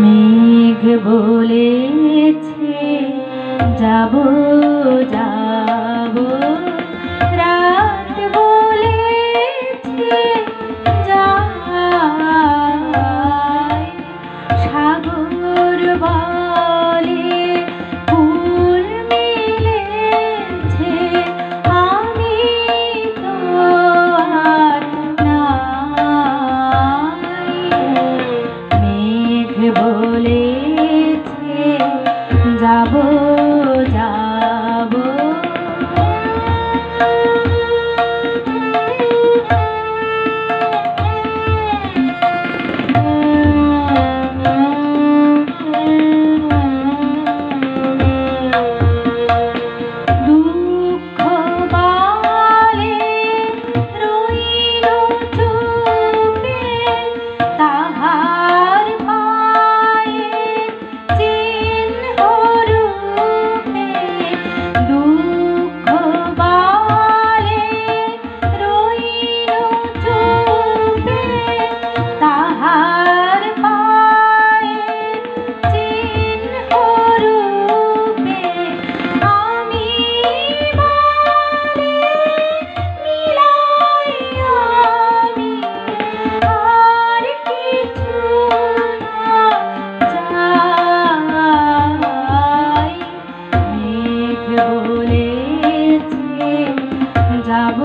মেঘ বলেছে যাব যাব, রাত বলেছে যাই, সাগর বলে ফুল মিলেছে, আমি তো আর নাই। মেঘ বলেছে যাব যাব, দুঃখ বলে রইল চুপে, তাহার পায়ের চিহ্ন রূপে। দুঃখ বলে রইল চুপে, তাহার পায়ের চিহ্ন রূপে। আমি মনে মিলাই আমি আর কিছু না চাই। মেঘ বলেছে যাব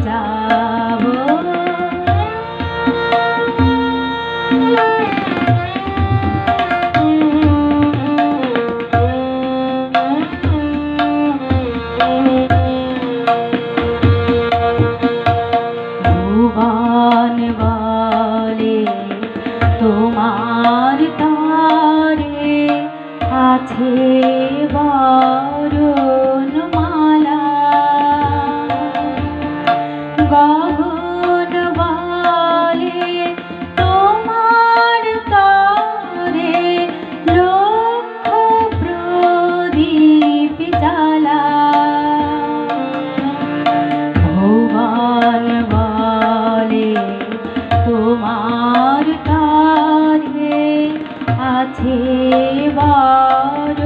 যাব, ভুবন বলে তোমার তরে আছে বরণমালা, গগন বলে তোমার তরে লক্ষ প্রদীপ জ্বালা। ভুবন বলে তোমার তরে আছে বর